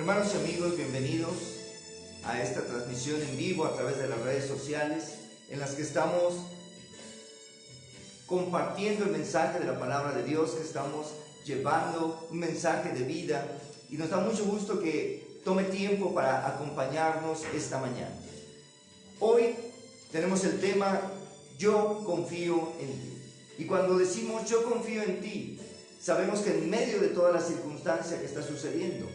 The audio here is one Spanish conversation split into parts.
Hermanos y amigos, bienvenidos a esta transmisión en vivo a través de las redes sociales en las que estamos compartiendo el mensaje de la palabra de Dios, que estamos llevando un mensaje de vida, y nos da mucho gusto que tome tiempo para acompañarnos esta mañana. Hoy tenemos el tema Yo confío en ti. Y cuando decimos yo confío en ti, sabemos que en medio de toda la circunstancia que está sucediendo,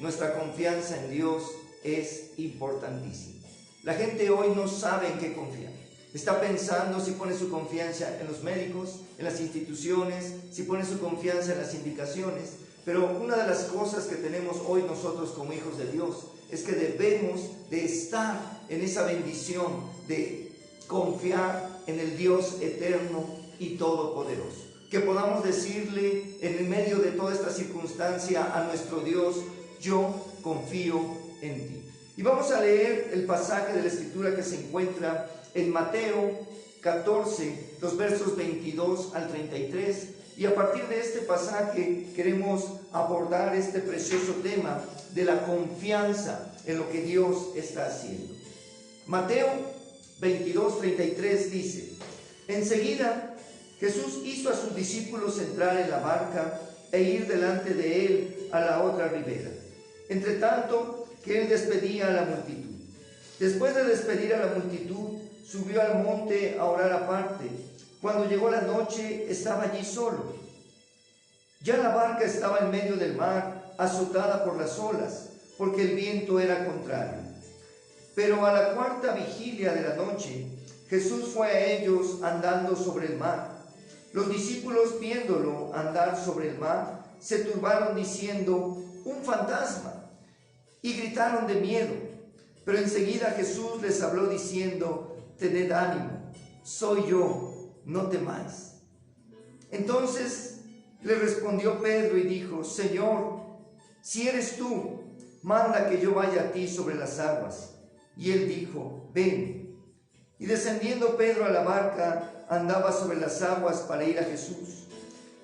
nuestra confianza en Dios es importantísima. La gente hoy no sabe en qué confiar. Está pensando si pone su confianza en los médicos, en las instituciones, si pone su confianza en las indicaciones. Pero una de las cosas que tenemos hoy nosotros como hijos de Dios es que debemos de estar en esa bendición de confiar en el Dios eterno y todopoderoso. Que podamos decirle en medio de toda esta circunstancia a nuestro Dios: yo confío en ti. Y vamos a leer el pasaje de la Escritura que se encuentra en Mateo 14, los versos 22 al 33. Y a partir de este pasaje queremos abordar este precioso tema de la confianza en lo que Dios está haciendo. Mateo 22, 33 dice: enseguida Jesús hizo a sus discípulos entrar en la barca e ir delante de él a la otra ribera, entre tanto que él despedía a la multitud. Después de despedir a la multitud, subió al monte a orar aparte. Cuando llegó la noche, estaba allí solo. Ya la barca estaba en medio del mar, azotada por las olas, porque el viento era contrario. Pero a la cuarta vigilia de la noche, Jesús fue a ellos andando sobre el mar. Los discípulos, viéndolo andar sobre el mar, se turbaron diciendo: un fantasma, y gritaron de miedo. Pero enseguida Jesús les habló diciendo: tened ánimo, soy yo, no temáis. Entonces le respondió Pedro y dijo: Señor, si eres tú, manda que yo vaya a ti sobre las aguas. Y él dijo: ven. Y descendiendo Pedro a la barca, andaba sobre las aguas para ir a Jesús.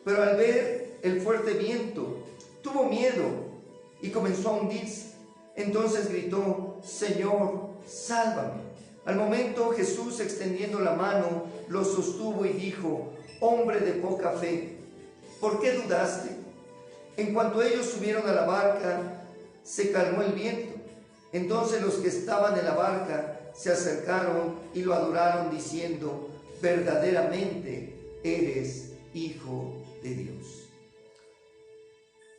Pero al ver el fuerte viento, tuvo miedo y comenzó a hundirse. Entonces gritó: Señor, sálvame. Al momento Jesús, extendiendo la mano, lo sostuvo y dijo: hombre de poca fe, ¿por qué dudaste? En cuanto ellos subieron a la barca, se calmó el viento. Entonces los que estaban en la barca se acercaron y lo adoraron diciendo: verdaderamente eres Hijo de Dios.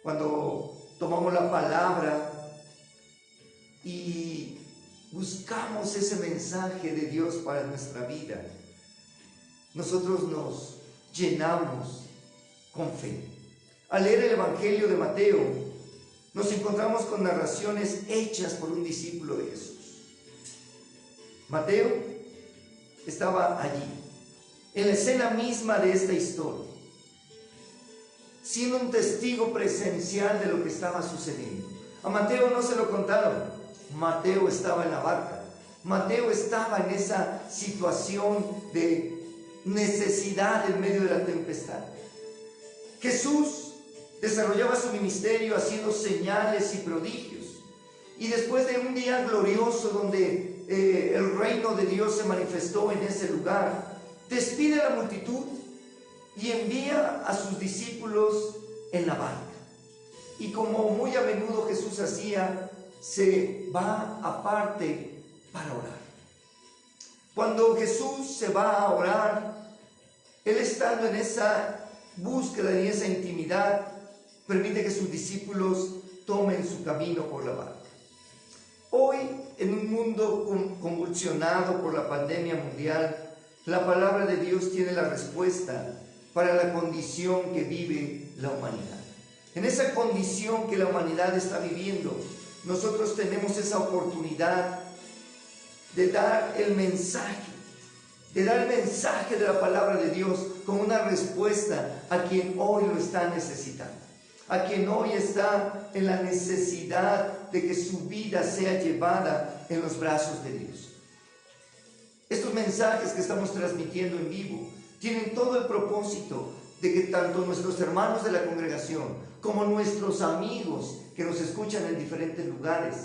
Cuando tomamos la palabra y buscamos ese mensaje de Dios para nuestra vida, nosotros nos llenamos con fe. Al leer el Evangelio de Mateo, nos encontramos con narraciones hechas por un discípulo de Jesús. Mateo estaba allí, en la escena misma de esta historia, siendo un testigo presencial de lo que estaba sucediendo. A Mateo no se lo contaron. Mateo estaba en la barca. Mateo estaba en esa situación de necesidad en medio de la tempestad. Jesús desarrollaba su ministerio haciendo señales y prodigios. Y después de un día glorioso donde el reino de Dios se manifestó en ese lugar, despide a la multitud y envía a sus discípulos en la barca. Y como muy a menudo Jesús hacía, se va aparte para orar. Cuando Jesús se va a orar, Él, estando en esa búsqueda y esa intimidad, permite que sus discípulos tomen su camino por la barca. Hoy, en un mundo convulsionado por la pandemia mundial, la palabra de Dios tiene la respuesta para la condición que vive la humanidad. En esa condición que la humanidad está viviendo, nosotros tenemos esa oportunidad de dar el mensaje, de la palabra de Dios como una respuesta a quien hoy lo está necesitando, a quien hoy está en la necesidad de que su vida sea llevada en los brazos de Dios. Estos mensajes que estamos transmitiendo en vivo tienen todo el propósito de que tanto nuestros hermanos de la congregación como nuestros amigos que nos escuchan en diferentes lugares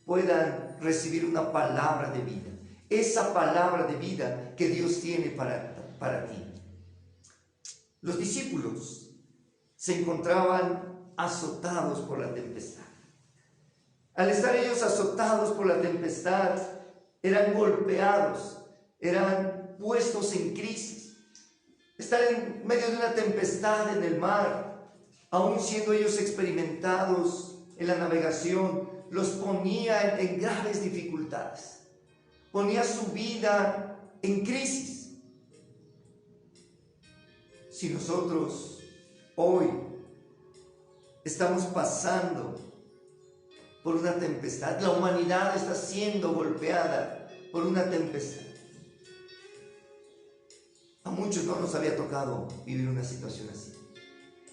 puedan recibir una palabra de vida. Esa palabra de vida que Dios tiene para ti. Los discípulos se encontraban azotados por la tempestad. Al estar ellos azotados por la tempestad, eran golpeados, eran puestos en crisis. Estar en medio de una tempestad en el mar, aun siendo ellos experimentados en la navegación, los ponía en graves dificultades. Ponía su vida en crisis. Si nosotros hoy estamos pasando por una tempestad, la humanidad está siendo golpeada por una tempestad. A muchos no nos había tocado vivir una situación así.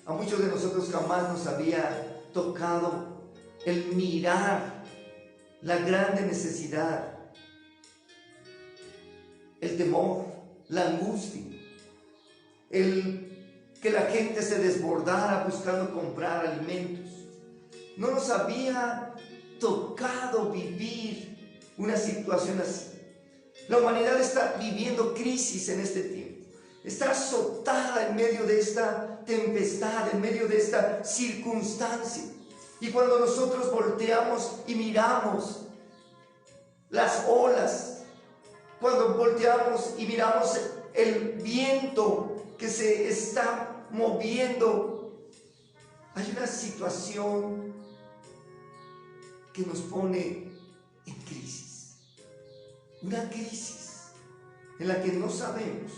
A muchos de nosotros jamás nos había tocado el mirar la grande necesidad, el temor, la angustia, el que la gente se desbordara buscando comprar alimentos. No nos había tocado vivir una situación así. La humanidad está viviendo crisis en este tiempo. Está azotada en medio de esta tempestad, en medio de esta circunstancia. Y cuando nosotros volteamos y miramos las olas, cuando volteamos y miramos el viento que se está moviendo, hay una situación que nos pone en crisis. Una crisis en la que no sabemos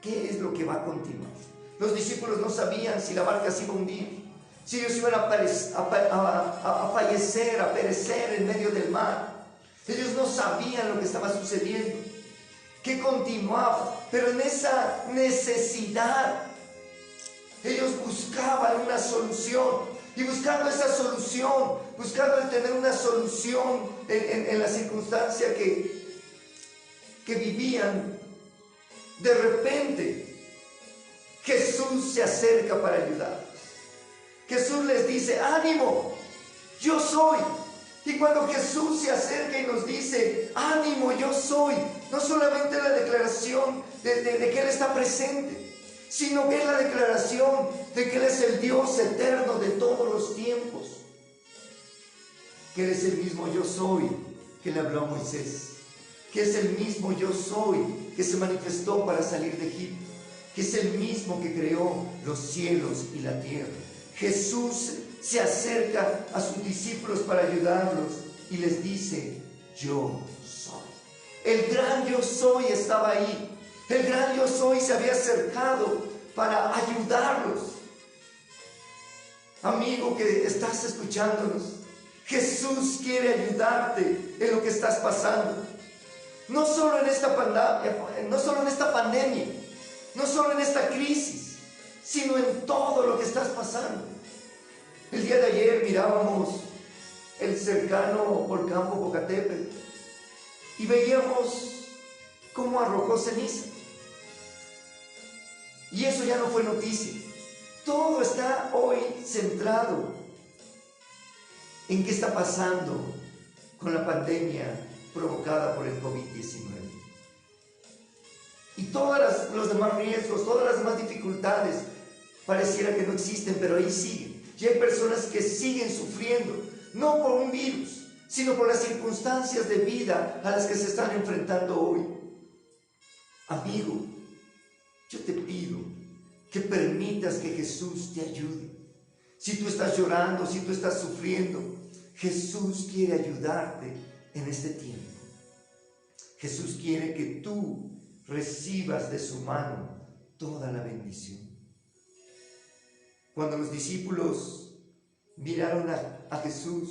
qué es lo que va a continuar. Los discípulos no sabían si la barca se iba a hundir, si ellos iban a fallecer, a perecer en medio del mar. Ellos no sabían lo que estaba sucediendo, que continuaba, pero en esa necesidad ellos buscaban una solución. Y buscando esa solución, buscando el tener una solución en la circunstancia que vivían, de repente Jesús se acerca para ayudarlos. Jesús les dice: ánimo, yo soy. Y cuando Jesús se acerca y nos dice: ánimo, yo soy, no solamente la declaración de que Él está presente, sino que es la declaración de que Él es el Dios eterno de todos los tiempos, que Él es el mismo yo soy que le habló a Moisés, que es el mismo yo soy que se manifestó para salir de Egipto, que es el mismo que creó los cielos y la tierra. Jesús se acerca a sus discípulos para ayudarlos y les dice: yo soy. El gran yo soy estaba ahí. El gran yo soy se había acercado para ayudarlos. Amigo que estás escuchándonos, Jesús quiere ayudarte en lo que estás pasando. No solo en esta pandemia, no solo en esta crisis, sino en todo lo que estás pasando. El día de ayer mirábamos el cercano volcán Popocatépetl y veíamos cómo arrojó ceniza. Y eso ya no fue noticia. Todo está hoy centrado en qué está pasando con la pandemia provocada por el COVID-19. Y todos los demás riesgos, todas las demás dificultades pareciera que no existen, pero ahí siguen. Y hay personas que siguen sufriendo, no por un virus, sino por las circunstancias de vida a las que se están enfrentando hoy. Amigo, yo te pido que permitas que Jesús te ayude. Si tú estás llorando, si tú estás sufriendo, Jesús quiere ayudarte en este tiempo. Jesús quiere que tú recibas de su mano toda la bendición. Cuando los discípulos miraron a Jesús,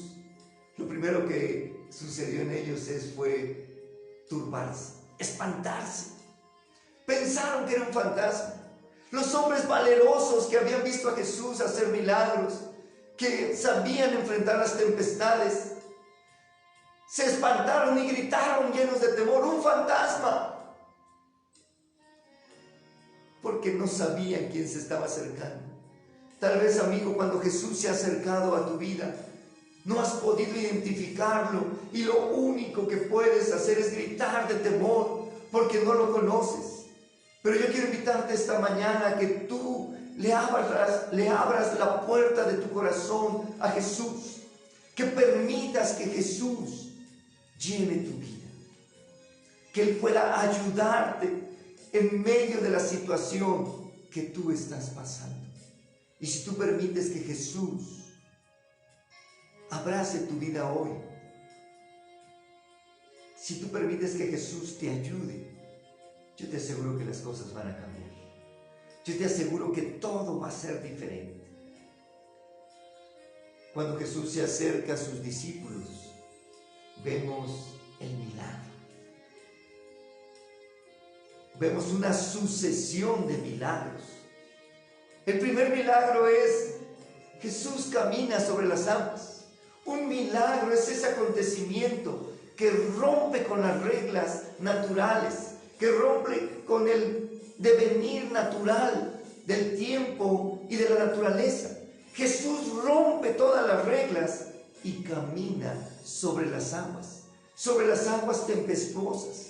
lo primero que sucedió en ellos fue turbarse, espantarse. Pensaron que era un fantasma. Los hombres valerosos que habían visto a Jesús hacer milagros, que sabían enfrentar las tempestades, se espantaron y gritaron llenos de temor: ¡un fantasma! porque no sabían quién se estaba acercando. Tal vez, amigo, cuando Jesús se ha acercado a tu vida, no has podido identificarlo y lo único que puedes hacer es gritar de temor porque no lo conoces. Pero yo quiero invitarte esta mañana a que tú le abras la puerta de tu corazón a Jesús, que permitas que Jesús llene tu vida, que Él pueda ayudarte en medio de la situación que tú estás pasando. Y si tú permites que Jesús abrace tu vida hoy, si tú permites que Jesús te ayude, yo te aseguro que las cosas van a cambiar. Yo te aseguro que todo va a ser diferente. Cuando Jesús se acerca a sus discípulos, vemos el milagro. Vemos una sucesión de milagros. El primer milagro es Jesús camina sobre las aguas. Un milagro es ese acontecimiento que rompe con las reglas naturales, que rompe con el devenir natural del tiempo y de la naturaleza. Jesús rompe todas las reglas y camina sobre las aguas tempestuosas,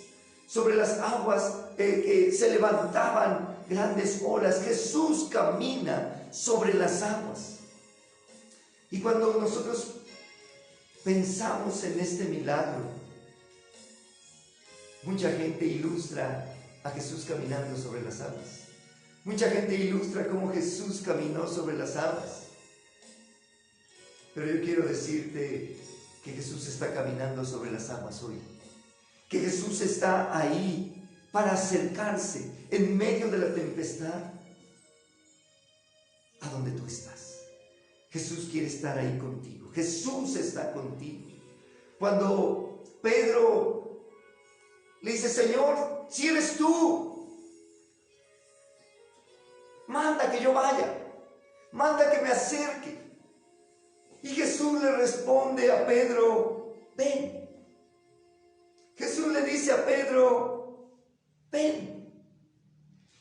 sobre las aguas que se levantaban grandes olas. Jesús camina sobre las aguas. Y cuando nosotros pensamos en este milagro, mucha gente ilustra a Jesús caminando sobre las aguas. Mucha gente ilustra cómo Jesús caminó sobre las aguas. Pero yo quiero decirte que Jesús está caminando sobre las aguas hoy. Que Jesús está ahí para acercarse en medio de la tempestad a donde tú estás. Jesús quiere estar ahí contigo. Jesús está contigo. Cuando Pedro le dice: Señor, si eres tú, manda que yo vaya, manda que me acerque. Y Jesús le responde a Pedro: ven. Jesús le dice a Pedro: ven.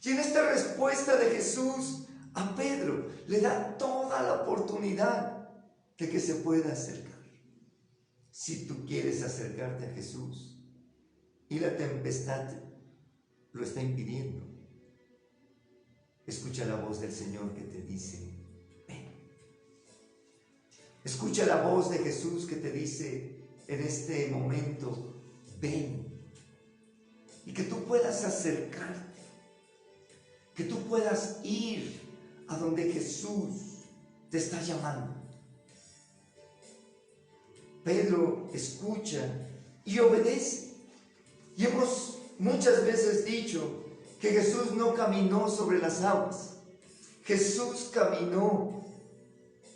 Y en esta respuesta de Jesús a Pedro le da toda la oportunidad de que se pueda acercar. Si tú quieres acercarte a Jesús y la tempestad lo está impidiendo, escucha la voz del Señor que te dice: ven. Escucha la voz de Jesús que te dice en este momento: ven. Y que tú puedas acercarte, que tú puedas ir a donde Jesús te está llamando. Pedro escucha y obedece. Y hemos muchas veces dicho que Jesús no caminó sobre las aguas. Jesús caminó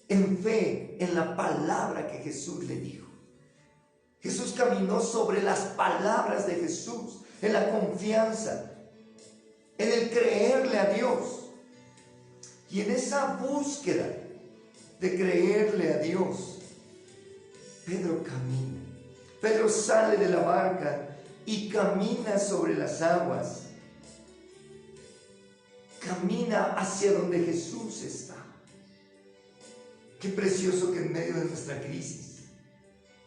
en fe, en la palabra que Jesús le dijo. Jesús caminó sobre las palabras de Jesús, en la confianza, en el creerle a Dios. Y en esa búsqueda de creerle a Dios, Pedro camina. Pedro sale de la barca y camina sobre las aguas. Camina hacia donde Jesús está. Qué precioso que en medio de nuestra crisis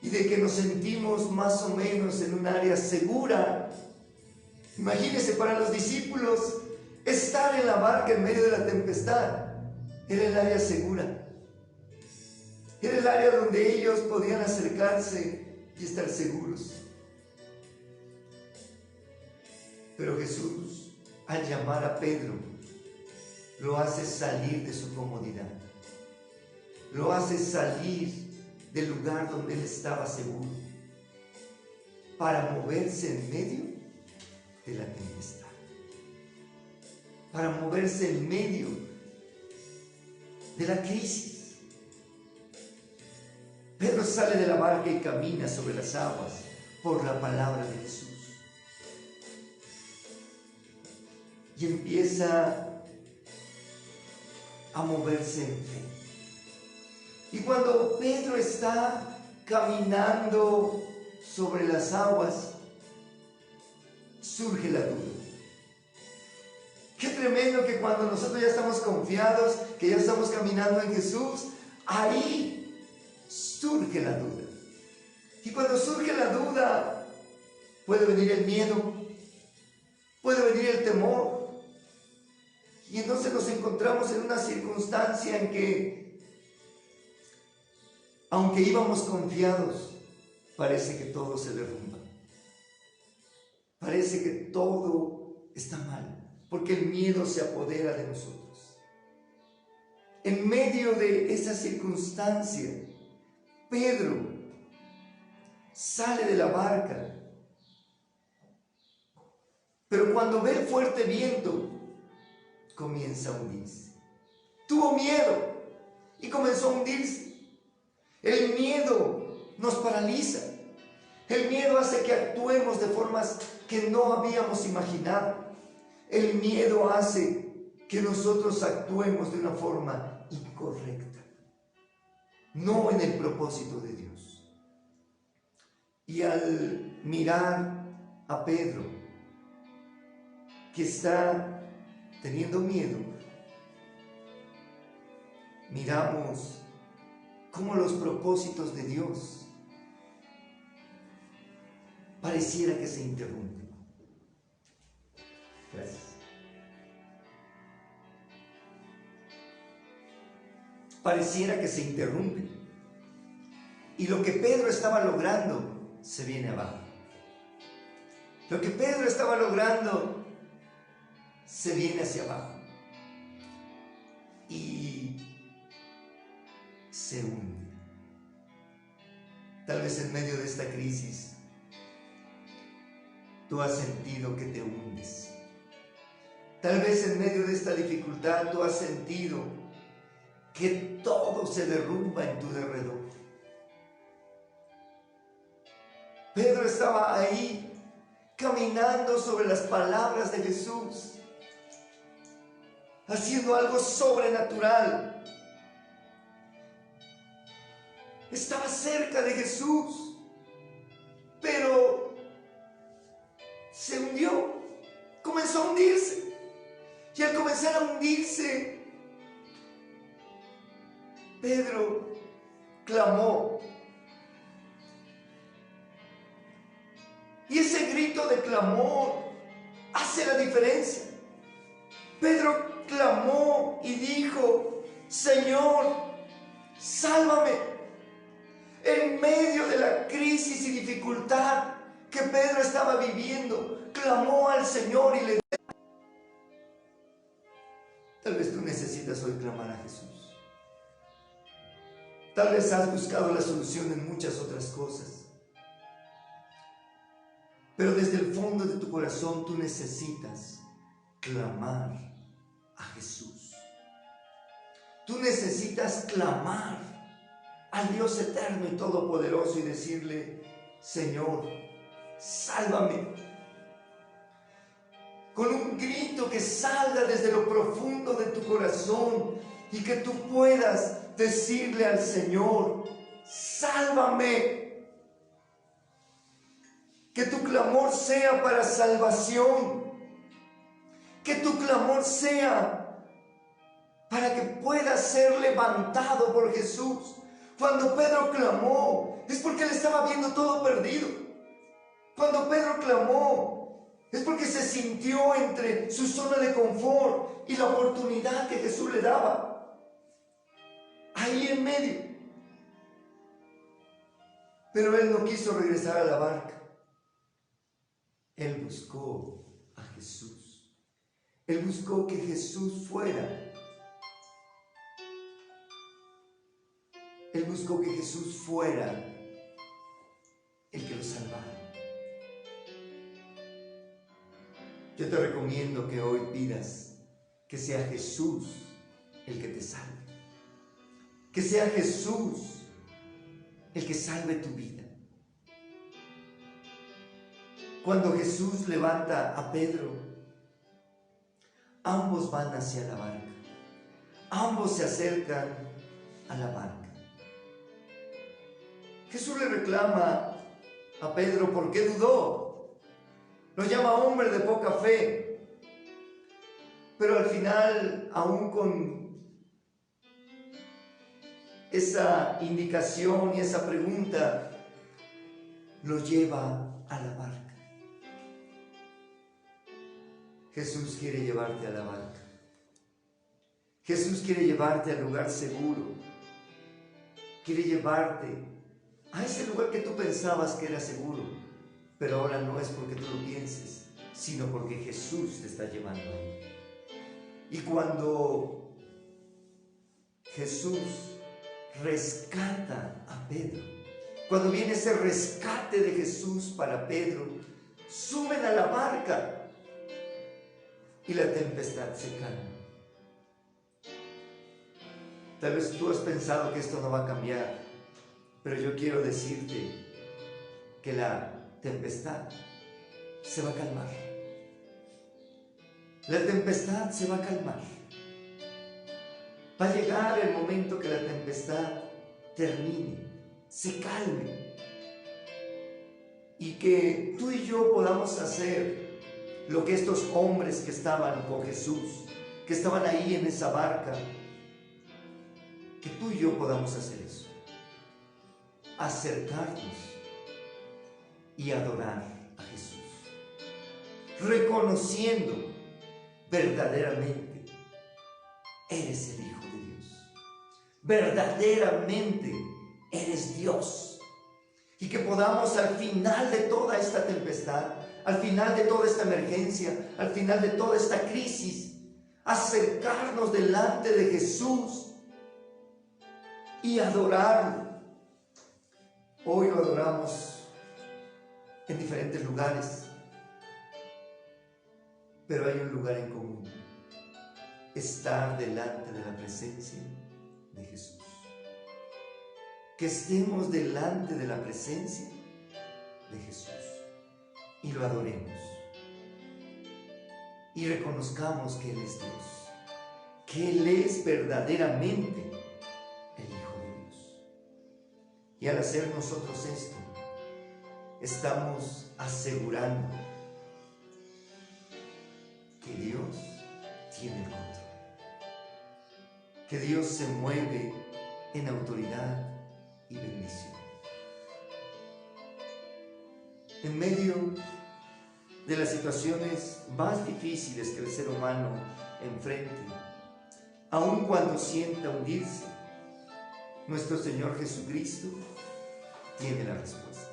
y de que nos sentimos más o menos en un área segura. Imagínense, para los discípulos, estar en la barca en medio de la tempestad era el área segura. Era el área donde ellos podían acercarse y estar seguros. Pero Jesús, al llamar a Pedro, lo hace salir de su comodidad. Lo hace salir del lugar donde él estaba seguro, para moverse en medio de la tempestad, para moverse en medio de la crisis. Pedro sale de la barca y camina sobre las aguas por la palabra de Jesús. Y empieza a moverse en fe. Y cuando Pedro está caminando sobre las aguas, surge la duda. Qué tremendo que cuando nosotros ya estamos confiados, que ya estamos caminando en Jesús, ahí surge la duda. Y cuando surge la duda, puede venir el miedo, puede venir el temor. Y entonces nos encontramos en una circunstancia en que, aunque íbamos confiados, parece que todo se derrumba. Parece que todo está mal, porque el miedo se apodera de nosotros. En medio de esa circunstancia, Pedro sale de la barca, pero cuando ve el fuerte viento, comienza a hundirse. Tuvo miedo y comenzó a hundirse. El miedo nos paraliza. El miedo hace que actuemos de formas que no habíamos imaginado. El miedo hace que nosotros actuemos de una forma incorrecta, no en el propósito de Dios. Y al mirar a Pedro, que está teniendo miedo, miramos cómo los propósitos de Dios pareciera que se interrumpen. Gracias. Pareciera que se interrumpen. Y lo que Pedro estaba logrando se viene abajo. Lo que Pedro estaba logrando se viene hacia abajo. Y se hunde. Tal vez en medio de esta crisis tú has sentido que te hundes. Tal vez en medio de esta dificultad tú has sentido que todo se derrumba en tu derredor. Pedro estaba ahí caminando sobre las palabras de Jesús, haciendo algo sobrenatural. Estaba cerca de Jesús, pero se hundió, comenzó a hundirse. Y al comenzar a hundirse, Pedro clamó. Y ese grito de clamor hace la diferencia. Pedro clamó y dijo: Señor, sálvame. En medio de la crisis y dificultad que Pedro estaba viviendo, clamó al Señor y le... Tal vez tú necesitas hoy clamar a Jesús. Tal vez has buscado la solución en muchas otras cosas. Pero desde el fondo de tu corazón tú necesitas clamar a Jesús. Tú necesitas clamar al Dios eterno y todopoderoso y decirle: Señor, sálvame. Con un grito que salga desde lo profundo de tu corazón y que tú puedas decirle al Señor: sálvame. Que tu clamor sea para salvación. Que tu clamor sea para que pueda ser levantado por Jesús. Cuando Pedro clamó, es porque él estaba viendo todo perdido. Cuando Pedro clamó, es porque se sintió entre su zona de confort y la oportunidad que Jesús le daba. Ahí en medio. Pero él no quiso regresar a la barca. Él buscó a Jesús. Él buscó que Jesús fuera. Él buscó que Jesús fuera el que lo salvara. Yo te recomiendo que hoy pidas que sea Jesús el que te salve. Que sea Jesús el que salve tu vida. Cuando Jesús levanta a Pedro, ambos van hacia la barca. Ambos se acercan a la barca. Jesús le reclama a Pedro por qué dudó. Lo llama hombre de poca fe. Pero al final, aún con esa indicación y esa pregunta, lo lleva a la barca. Jesús quiere llevarte a la barca. Jesús quiere llevarte al lugar seguro. Quiere llevarte a ese lugar que tú pensabas que era seguro, pero ahora no es porque tú lo pienses, sino porque Jesús te está llevando ahí. Y cuando Jesús rescata a Pedro, cuando viene ese rescate de Jesús para Pedro, suben a la barca y la tempestad se calma. Tal vez tú has pensado que esto no va a cambiar, pero yo quiero decirte que la tempestad se va a calmar. La tempestad se va a calmar. Va a llegar el momento que la tempestad termine, se calme, y que tú y yo podamos hacer lo que estos hombres que estaban con Jesús, que estaban ahí en esa barca, que tú y yo podamos hacer eso, acercarnos y adorar a Jesús, reconociendo verdaderamente eres el Hijo de Dios, verdaderamente eres Dios, y que podamos al final de toda esta tempestad, al final de toda esta emergencia, al final de toda esta crisis, acercarnos delante de Jesús y adorarlo. Hoy lo adoramos en diferentes lugares, pero hay un lugar en común: estar delante de la presencia de Jesús. Que estemos delante de la presencia de Jesús y lo adoremos y reconozcamos que Él es Dios, que Él es verdaderamente el Hijo de Dios. Y al hacer nosotros esto, estamos asegurando que Dios tiene el control, que Dios se mueve en autoridad y bendición. En medio de las situaciones más difíciles que el ser humano enfrente, aun cuando sienta hundirse, nuestro Señor Jesucristo tiene la respuesta.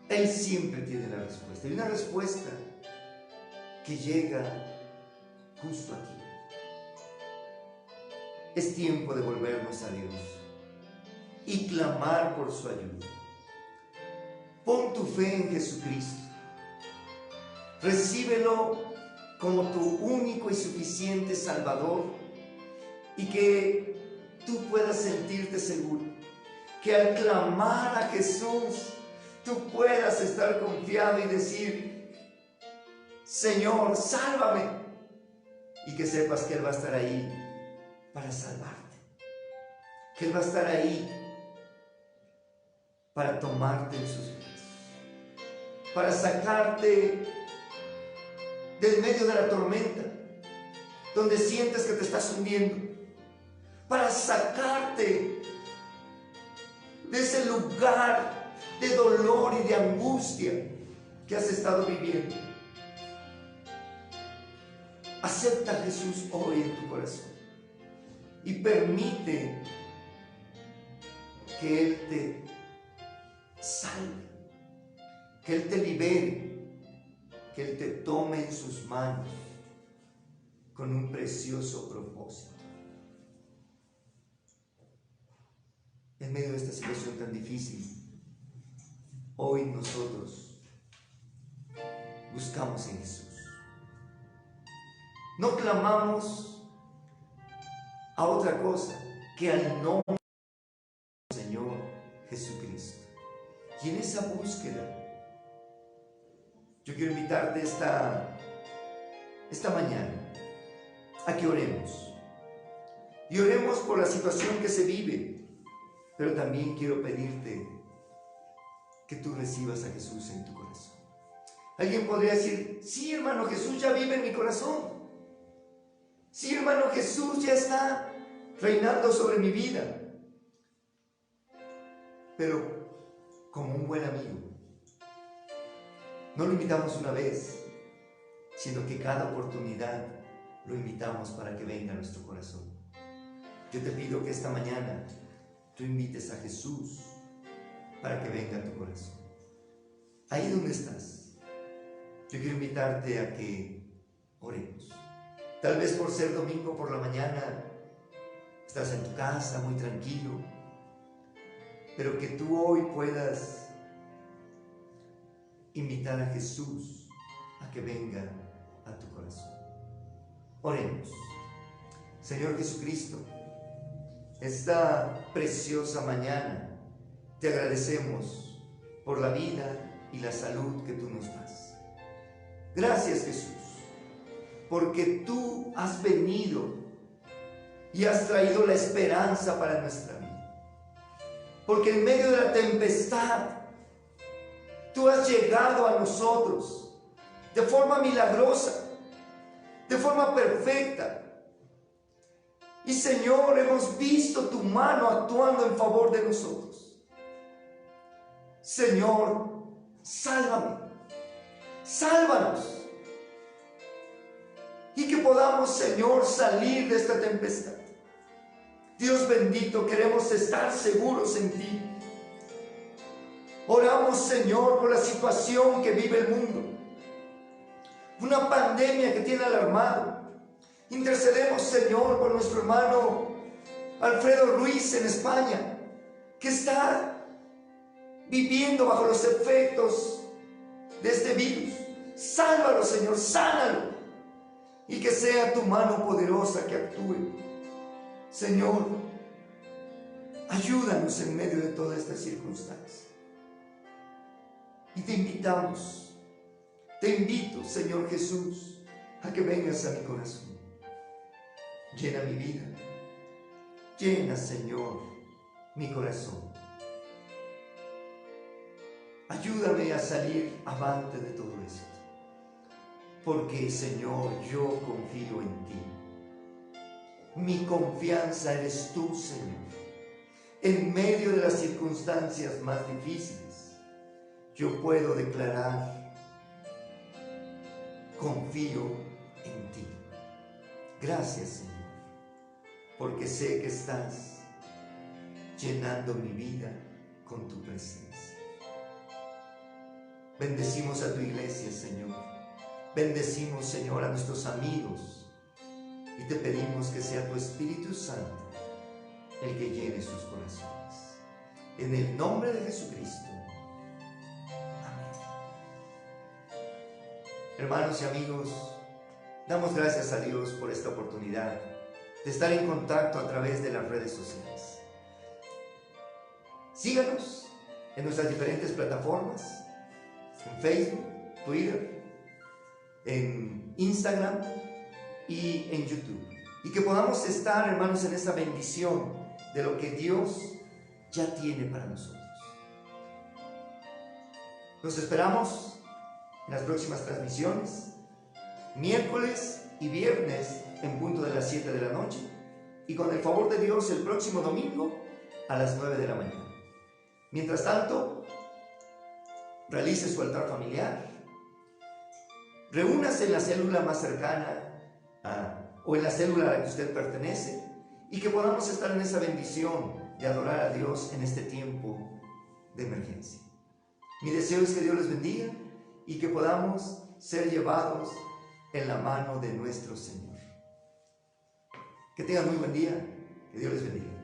Él siempre tiene la respuesta, y una respuesta que llega justo aquí. Es tiempo de volvernos a Dios y clamar por su ayuda. Pon tu fe en Jesucristo. Recíbelo como tu único y suficiente Salvador, y que tú puedas sentirte seguro, que al clamar a Jesús tú puedas estar confiado y decir: Señor, sálvame, y que sepas que Él va a estar ahí para salvarte, que Él va a estar ahí para tomarte en sus brazos, para sacarte del medio de la tormenta, donde sientes que te estás hundiendo, para sacarte de ese lugar de dolor y de angustia que has estado viviendo. Acepta a Jesús hoy en tu corazón y permite que Él te salve, que Él te libere, que Él te tome en sus manos con un precioso propósito. En medio de esta situación tan difícil, hoy nosotros buscamos en Jesús. No clamamos a otra cosa que al nombre del Señor Jesucristo. Y en esa búsqueda, yo quiero invitarte esta mañana a que oremos. Y oremos por la situación que se vive, pero también quiero pedirte que tú recibas a Jesús en tu corazón. Alguien podría decir, sí, hermano, Jesús ya vive en mi corazón. Sí, hermano, Jesús ya está reinando sobre mi vida. Pero como un buen amigo, no lo invitamos una vez, sino que cada oportunidad lo invitamos para que venga a nuestro corazón. Yo te pido que esta mañana tú invites a Jesús para que venga a tu corazón. Ahí donde estás, yo quiero invitarte a que oremos. Tal vez por ser domingo por la mañana, estás en tu casa muy tranquilo, pero que tú hoy puedas invitar a Jesús a que venga a tu corazón. Oremos. Señor Jesucristo, esta preciosa mañana te agradecemos por la vida y la salud que tú nos das. Gracias, Jesús, porque tú has venido y has traído la esperanza para nuestra vida. Porque en medio de la tempestad, tú has llegado a nosotros de forma milagrosa, de forma perfecta. Y Señor, hemos visto tu mano actuando en favor de nosotros. Señor, sálvame, sálvanos. Y que podamos, Señor, salir de esta tempestad. Dios bendito, queremos estar seguros en ti. Oramos, Señor, por la situación que vive el mundo. Una pandemia que tiene alarmado. Intercedemos, Señor, por nuestro hermano Alfredo Ruiz en España, que está viviendo bajo los efectos de este virus. Sálvalo, Señor, sánalo. Y que sea tu mano poderosa que actúe. Señor, ayúdanos en medio de toda esta circunstancia. Y te invitamos, te invito, Señor Jesús, a que vengas a mi corazón. Llena mi vida, llena, Señor, mi corazón. Ayúdame a salir avante de todo esto, porque, Señor, yo confío en ti. Mi confianza eres tú, Señor. En medio de las circunstancias más difíciles, yo puedo declarar, confío en ti. Gracias, Señor, porque sé que estás llenando mi vida con tu presencia. Bendecimos a tu iglesia, Señor. Bendecimos, Señor, a nuestros amigos. Y te pedimos que sea tu Espíritu Santo el que llene sus corazones. En el nombre de Jesucristo. Amén. Hermanos y amigos, damos gracias a Dios por esta oportunidad de estar en contacto a través de las redes sociales. Síganos en nuestras diferentes plataformas, en Facebook, Twitter, en Instagram y en YouTube. Y que podamos estar, hermanos, en esa bendición de lo que Dios ya tiene para nosotros. Los esperamos en las próximas transmisiones, miércoles y viernes en punto de las 7 de la noche, y con el favor de Dios el próximo domingo a las 9 de la mañana. Mientras tanto, realice su altar familiar, reúnase en la célula más cercana o en la célula a la que usted pertenece, y que podamos estar en esa bendición de adorar a Dios en este tiempo de emergencia. Mi deseo es que Dios les bendiga y que podamos ser llevados en la mano de nuestro Señor. Que tengan muy buen día. Que Dios les bendiga.